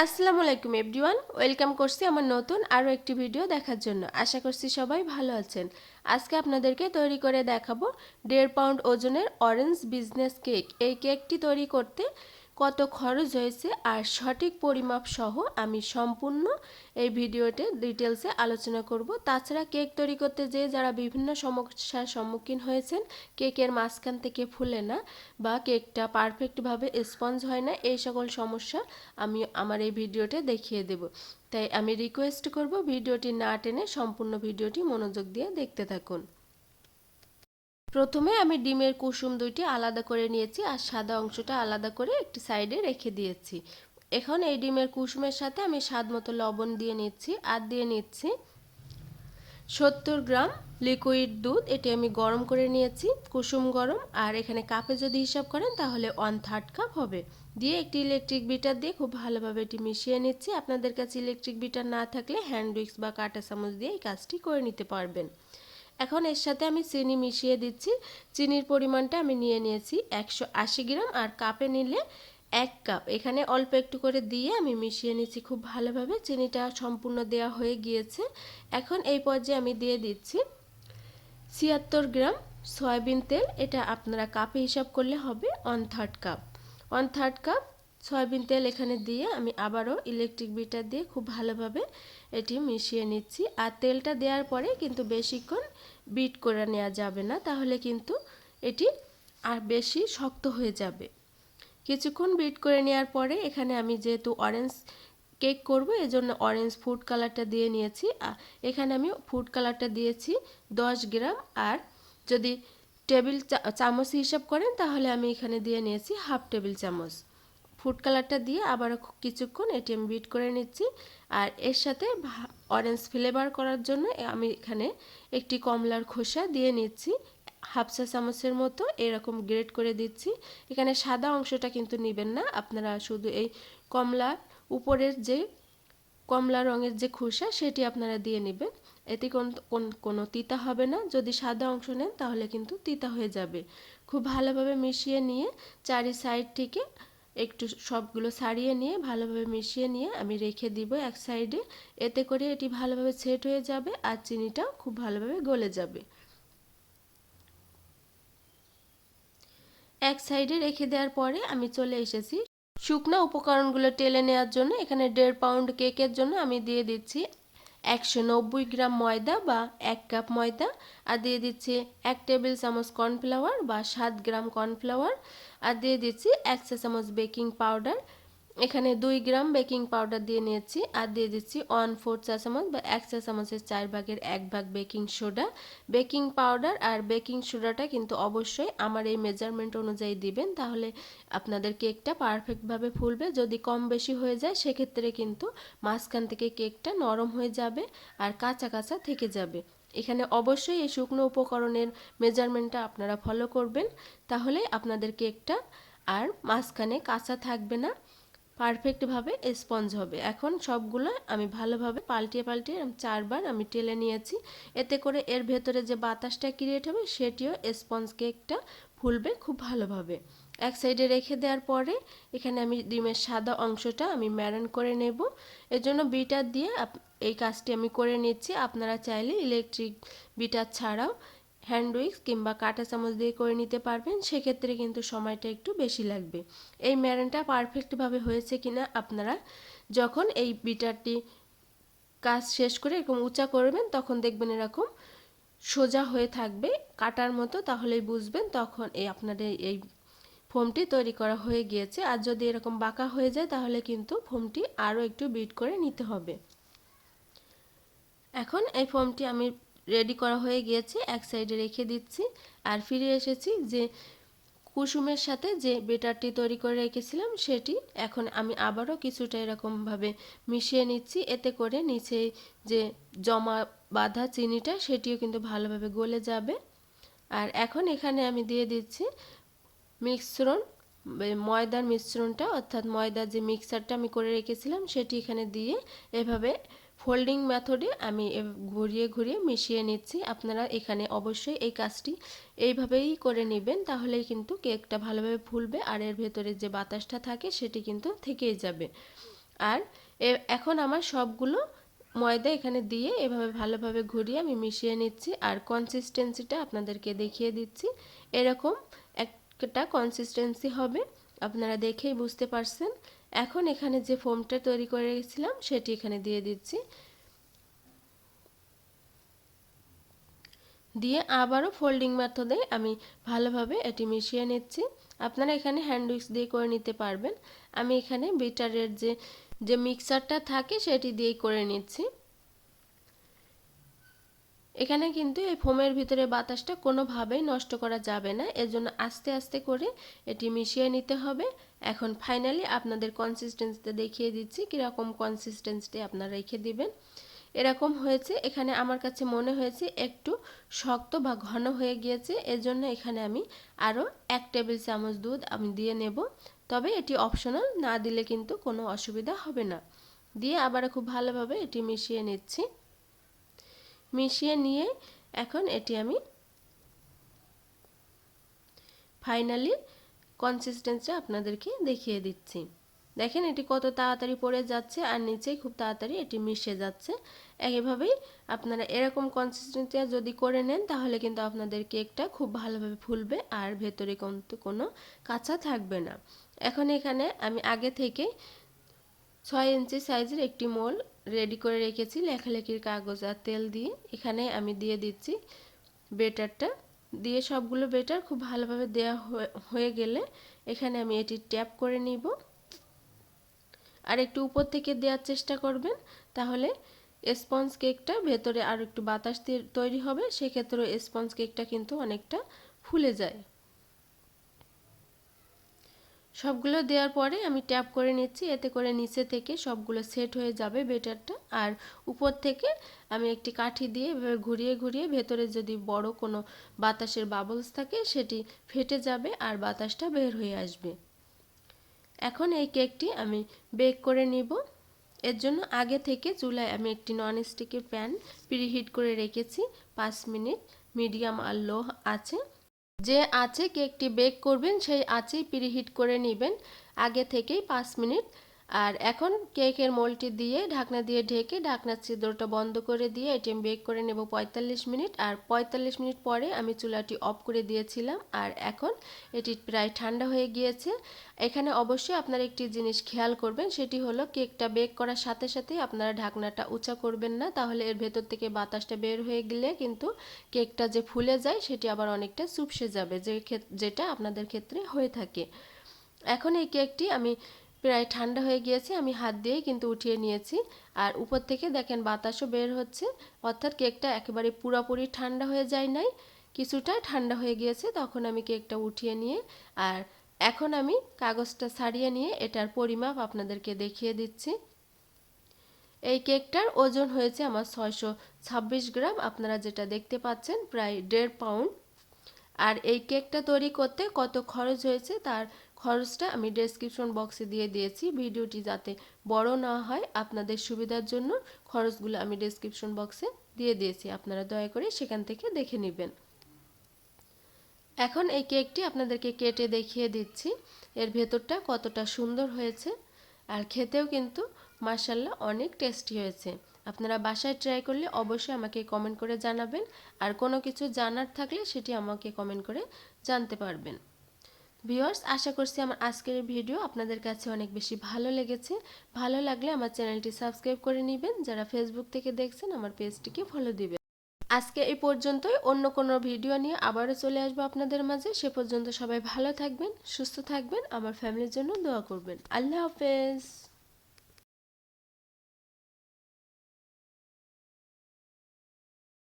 আসসালামু আলাইকুম everyone, welcome করছি আমার নতুন আরও একটি ভিডিও দেখার জন্য। আশা করছি সবাই ভালো আছেন। আজকে আপনাদেরকে তৈরি করে দেখাবো 1.5 পাউন্ড ওজনের অরেঞ্জ বিজনেস কেক। এই কেকটি তৈরি করতে কত খরচ হয়েছে আর সঠিক পরিমাপ সহ আমি সম্পূর্ণ এই ভিডিওতে ডিটেলসে আলোচনা করব। তাছাড়া কেক তৈরি করতে যেয়ে যারা বিভিন্ন সমস্যার সম্মুখীন হয়েছেন, কেকের মাঝখান থেকে ফুলে না বা কেকটা পারফেক্টভাবে স্পঞ্জ হয় না, এই সকল সমস্যা আমি আমার এই ভিডিওতে দেখিয়ে দেব। তাই আমি রিকোয়েস্ট করব ভিডিওটি না টেনে সম্পূর্ণ ভিডিওটি মনোযোগ দিয়ে দেখতে থাকুন। প্রথমে আমি ডিমের কুসুম দুইটি আলাদা করে নিয়েছি আর সাদা অংশটা আলাদা করে একটি সাইডে রেখে দিয়েছি। এখন এই ডিমের কুসুমের সাথে আমি স্বাদ মতো লবণ দিয়ে নিচ্ছি আর দিয়ে নিচ্ছি 70 গ্রাম লিকুইড দুধ। এটি আমি গরম করে নিয়েছি, কুসুম গরম। আর এখানে কাপে যদি হিসাব করেন তাহলে 1/3 কাপ হবে। দিয়ে একটি ইলেকট্রিক বিটার দিয়ে খুব ভালোভাবে এটি মিশিয়ে নিচ্ছি। আপনাদের কাছে ইলেকট্রিক বিটার না থাকলে হ্যান্ড উইক্স বা কাঁটা চামচ দিয়ে এই কাজটি করে নিতে পারবেন। এখন এর সাথে আমি চিনি মিশিয়ে দিচ্ছি। চিনির পরিমাণটা আমি নিয়ে নিয়েছি 180 গ্রাম, আর কাপে নিলে 1 কাপ। এখানে অল্প একটু করে দিয়ে আমি মিশিয়ে নিচ্ছি খুব ভালোভাবে। চিনিটা সম্পূর্ণ দেওয়া হয়ে গিয়েছে। এখন এই পর্যায়ে আমি দিয়ে দিচ্ছি 76 গ্রাম সয়াবিন তেল। এটা আপনারা কাপে হিসাব করলে হবে 1/3 কাপ। 1/3 কাপ সয়াবিন তেল এখানে দিয়ে আমি আবারও ইলেকট্রিক বিটার দিয়ে খুব ভালোভাবে এটি মিশিয়ে নিচ্ছি। আর তেলটা দেওয়ার পরে কিন্তু বেশিক্ষণ বিট করে নেওয়া যাবে না, তাহলে কিন্তু এটি আর বেশি শক্ত হয়ে যাবে। কিছুক্ষণ বিট করে নেওয়ার পরে এখানে আমি যেহেতু অরেঞ্জ কেক করব এজন্য অরেঞ্জ ফুড কালারটা দিয়ে নিয়েছি। এখানে আমি ফুড কালারটা দিয়েছি 10 গ্রাম, আর যদি টেবিল চামচ হিসাব করেন তাহলে আমি এখানে দিয়ে নিয়েছি হাফ টেবিল চামচ। ফুড কালারটা দিয়ে আবার কিছুক্ষণ এটি আমি বিট করে নিচ্ছি। আর এর সাথে অরেঞ্জ ফ্লেভার করার জন্য আমি এখানে একটি কমলার খোসা দিয়ে নিচ্ছি, হাফ চা চামচের মতো এরকম গ্রেট করে দিচ্ছি। এখানে সাদা অংশটা কিন্তু নেবেন না, আপনারা শুধু এই কমলা উপরের যে কমলা রঙের যে খোসা সেটি আপনারা দিয়ে নেবেন। এতে কোনো তিতা হবে না। যদি সাদা অংশ নেন তাহলে কিন্তু তিতা হয়ে যাবে। খুব ভালোভাবে মিশিয়ে নিয়ে চারি সাইড থেকে একটু সবগুলো ছাড়িয়ে নিয়ে ভালোভাবে মিশিয়ে নিয়ে আমি রেখে দিব এক সাইডে। এতে করে এটি ভালোভাবে সেট হয়ে যাবে আর চিনিটাও খুব ভালোভাবে গলে যাবে। এক সাইডে রেখে দেওয়ার পরে আমি চলে এসেছি শুকনো উপকরণগুলো টেলে নেওয়ার জন্য। এখানে 1.5 পাউন্ড কেকের জন্য আমি দিয়ে দিচ্ছি 190 গ্রাম ময়দা বা 1 কাপ ময়দা, আর দিয়ে দিচ্ছি 1 টেবিল চামচ কর্নফ্লাওয়ার বা 7 গ্রাম কর্নফ্লাওয়ার, আর দিয়ে দিচ্ছি 1 চা চামচ বেকিং পাউডার। এখানে 2 গ্রাম বেকিং পাউডার দিয়ে নিয়েছি, আর দিয়ে দিচ্ছি 1/4 চা চামচ বা 1 চা চামচের 4 ভাগের 1 ভাগ বেকিং সোডা। বেকিং পাউডার আর বেকিং সোডাটা কিন্তু অবশ্যই আমার এই মেজারমেন্ট অনুযায়ী দিবেন, তাহলে আপনাদের কেকটা পারফেক্টভাবে ফুলবে। যদি কম বেশি হয়ে যায় সেক্ষেত্রে কিন্তু মাঝখান থেকে কেকটা নরম হয়ে যাবে আর কাঁচা কাঁচা থেকে যাবে। এখানে অবশ্যই এই শুকনো উপকরণের মেজারমেন্টটা আপনারা ফলো করবেন, তাহলে আপনাদের কেকটা আর মাঝখানে কাঁচা থাকবে না, পারফেক্টভাবে স্পঞ্জ হবে। এখন সবগুলো আমি ভালোভাবে পাল্টিয়ে 4বার আমি টেলে নিয়েছি। এতে করে এর ভেতরে যে বাতাসটা ক্রিয়েট হবে সেটিও স্পঞ্জ কেকটা ফুলবে খুব ভালোভাবে। এক সাইডে রেখে দেওয়ার পরে এখানে আমি ডিমের সাদা অংশটা আমি ম্যারিনেট করে নেব। এজন্য বিটার দিয়ে এই কাজটি আমি করে নিচ্ছি। আপনারা চাইলে ইলেকট্রিক বিটার ছাড়াও হ্যান্ড উইক্স কিংবা কাঁটা চামচ দিয়ে করে নিতে পারবেন, সেক্ষেত্রে কিন্তু সময়টা একটু বেশি লাগবে। এই ম্যারিনেটটা পারফেক্টভাবে হয়েছে কিনা আপনারা যখন এই বিটারটি কাজ শেষ করে এরকম উঁচা করবেন তখন দেখবেন এরকম সোজা হয়ে থাকবে কাটার মতো, তাহলেই বুঝবেন তখন আপনাদের এই ফোমটি তৈরি করা হয়ে গিয়েছে। আর যদি এরকম বাঁকা হয়ে যায় তাহলে কিন্তু ফোমটি আরও একটু বিট করে নিতে হবে। এখন এই ফোমটি আমি রেডি করা হয়ে গিয়েছে, এক সাইডে রেখে দিচ্ছি। আর ফিরে এসেছি যে কুসুমের সাথে যে বেটারটি তৈরি করে রেখেছিলাম সেটি এখন আমি আবারও কিছুটা এরকমভাবে মিশিয়ে নিচ্ছি। এতে করে নিচে যে জমা বাঁধা চিনিটা সেটিও কিন্তু ভালোভাবে গলে যাবে। আর এখন এখানে আমি দিয়ে দিচ্ছি মিশ্রণ, ময়দার মিশ্রণটা, অর্থাৎ ময়দার যে মিক্সারটা আমি করে রেখেছিলাম সেটি এখানে দিয়ে এভাবে ফোল্ডিং মেথডে আমি ঘুরিয়ে ঘুরিয়ে মিশিয়ে নিচ্ছি। আপনারা এখানে অবশ্যই এই কাজটি এইভাবেই করে নেবেন, তাহলেই কিন্তু কেকটা ভালোভাবে ফুলবে আর এর ভেতরে যে বাতাসটা থাকে সেটি কিন্তু থেকেই যাবে। আর এখন আমার সবগুলো ময়দা এখানে দিয়ে এভাবে ভালোভাবে ঘুরিয়ে আমি মিশিয়ে নিচ্ছি। আর কনসিস্টেন্সিটা আপনাদেরকে দেখিয়ে দিচ্ছি, এরকম একটা কনসিস্টেন্সি হবে, আপনারা দেখেই বুঝতে পারছেন। এখন এখানে যে ফোমটা তৈরি করে রেখেছিলাম সেটি এখানে দিয়ে দিচ্ছি, দিয়ে আবারও ফোল্ডিং মেথডে আমি ভালোভাবে এটি মিশিয়ে নিচ্ছি। আপনারা এখানে হ্যান্ড উইক্স দিয়ে করে নিতে পারবেন। আমি এখানে বিটারের যে মিক্সারটা থাকে সেটি দিয়েই করে নিচ্ছি। এখানে কিন্তু এই ফোমের ভিতরে বাতাসটা কোনোভাবেই নষ্ট করা যাবে না, এজন্য আস্তে আস্তে করে এটি মিশিয়ে নিতে হবে। এখন ফাইনালি আপনাদের কনসিস্টেন্সিটা দেখিয়ে দিচ্ছি, কীরকম কনসিস্টেন্সি আপনারা রেখে দিবেন। এরকম হয়েছে, এখানে আমার কাছে মনে হয়েছে একটু শক্ত বা ঘন হয়ে গিয়েছে, এজন্য এখানে আমি আরও 1 টেবিল চামচ দুধ আমি দিয়ে নেব। তবে এটি অপশনাল, না দিলে কিন্তু কোনো অসুবিধা হবে না। দিয়ে আবার খুব ভালোভাবে এটি মিশিয়ে নিচ্ছি। মিশিয়ে নিয়ে এখন এটি আমি ফাইনালি কনসিস্টেন্সিটা আপনাদেরকে দেখিয়ে দিচ্ছি। দেখেন এটি কত তাড়াতাড়ি পড়ে যাচ্ছে আর নিচেই খুব তাড়াতাড়ি এটি মিশে যাচ্ছে। এইভাবেই আপনারা এরকম কনসিস্টেন্সি যদি করে নেন তাহলে কিন্তু আপনাদের কেকটা খুব ভালোভাবে ফুলবে আর ভেতরে কিন্তু কোনো কাঁচা থাকবে না। এখন এখানে আমি আগে থেকে 6 ইঞ্চি সাইজের একটি মোল রেডি করে রেখেছি লেখালেখির কাগজ আর তেল দিয়ে। এখানে আমি দিয়ে দিচ্ছি বেটারটা, দিয়ে সবগুলো বেটার খুব ভালোভাবে দেওয়া হয়ে গেলে এখানে আমি এটি ট্যাপ করে নিব। আর একটু উপর থেকে দেওয়ার চেষ্টা করবেন, তাহলে স্পঞ্জ কেকটা ভেতরে আর একটু বাতাস তৈরি হবে, সেক্ষেত্রে স্পঞ্জ কেকটা কিন্তু অনেকটা ফুলে যায়। সবগুলো দেওয়ার পরে আমি ট্যাপ করে নিচ্ছি, এতে করে নিচে থেকে সবগুলো সেট হয়ে যাবে বেটারটা। আর উপর থেকে আমি একটি কাঠি দিয়ে এভাবে ঘুরিয়ে ঘুরিয়ে ভেতরে যদি বড় কোনো বাতাসের বাবলস থাকে সেটি ফেটে যাবে আর বাতাসটা বের হয়ে আসবে। এখন এই কেকটি আমি বেক করে নিব। এর জন্য আগে থেকে চুলায় আমি একটি ননস্টিকের প্যান প্রিহিট করে রেখেছি 5 মিনিট মিডিয়াম আর লো আছে। যে আঁচে কেকটি বেক করবেন সেই আঁচেই প্রিহিট করে নেবেন আগে থেকেই 5 মিনিট। আর এখন কেকের মোলটি দিয়ে ঢাকনা দিয়ে ঢেকে ঢাকনার ছিদ্রটা বন্ধ করে দিয়ে এটি আমি বেক করে নেব 45 মিনিট। আর 45 মিনিট পরে আমি চুলাটি অফ করে দিয়েছিলাম আর এখন এটি প্রায় ঠান্ডা হয়ে গিয়েছে। এখানে অবশ্যই আপনারা একটি জিনিস খেয়াল করবেন, সেটি হলো কেকটা বেক করার সাথে সাথেই আপনারা ঢাকনাটা উঁচা করবেন না, তাহলে এর ভেতর থেকে বাতাসটা বের হয়ে গেলে কিন্তু কেকটা যে ফুলে যায় সেটি আবার অনেকটা চুপসে যাবে, যেটা আপনাদের ক্ষেত্রে হয়ে থাকে। এখন এই কেকটি আমি প্রায় ঠান্ডা হয়ে গিয়েছে, আমি হাত দিয়েই কিন্তু উঠিয়ে নিয়েছি। আর উপর থেকে দেখেন বাতাসও বের হচ্ছে, অর্থাৎ কেকটা একেবারে পুরোপুরি ঠান্ডা হয়ে যায় নাই, কিছুটা ঠান্ডা হয়ে গিয়েছে। তখন আমি কেকটা উঠিয়ে নিয়ে আর এখন আমি কাগজটা ছাড়িয়ে নিয়ে এটার পরিমাপ আপনাদেরকে দেখিয়ে দিচ্ছি। এই কেকটার ওজন হয়েছে আমার 626 গ্রাম, আপনারা যেটা দেখতে পাচ্ছেন প্রায় 1.5 পাউন্ড। আর এই কেকটা তৈরি করতে কত খরচ হয়েছে তার খরচটা আমি ডেসক্রিপশন বক্সে দিয়ে দিয়েছি। ভিডিওটি যাতে বড় না হয় আপনাদের সুবিধার জন্য খরচগুলো আমি ডেসক্রিপশন বক্সে দিয়ে দিয়েছি, আপনারা দয়া করে সেখান থেকে দেখে নেবেন। এখন এই কেকটি আপনাদেরকে কেটে দেখিয়ে দিচ্ছি এর ভেতরটা কতটা সুন্দর হয়েছে, আর খেতেও কিন্তু মাশাআল্লাহ অনেক টেস্টি হয়েছে। আপনারা বাসায় ট্রাই করলে অবশ্যই আমাকে কমেন্ট করে জানাবেন, আর কোনো কিছু জানার থাকলে সেটি আমাকে কমেন্ট করে জানতে পারবেন। ভিউয়ার্স, আশা করছি আমার আজকের ভিডিও আপনাদের কাছে অনেক বেশি ভালো লেগেছে। ভালো লাগলে আমার চ্যানেলটি সাবস্ক্রাইব করে নেবেন, যারা ফেসবুক থেকে দেখছেন আমার পেজটিকে ফলো দিবেন। আজকে এই পর্যন্তই, অন্য কোনো ভিডিও নিয়ে আবারও চলে আসবো আপনাদের মাঝে। সে পর্যন্ত সবাই ভালো থাকবেন, সুস্থ থাকবেন, আমার ফ্যামিলির জন্য দোয়া করবেন। আল্লাহ হাফেজ।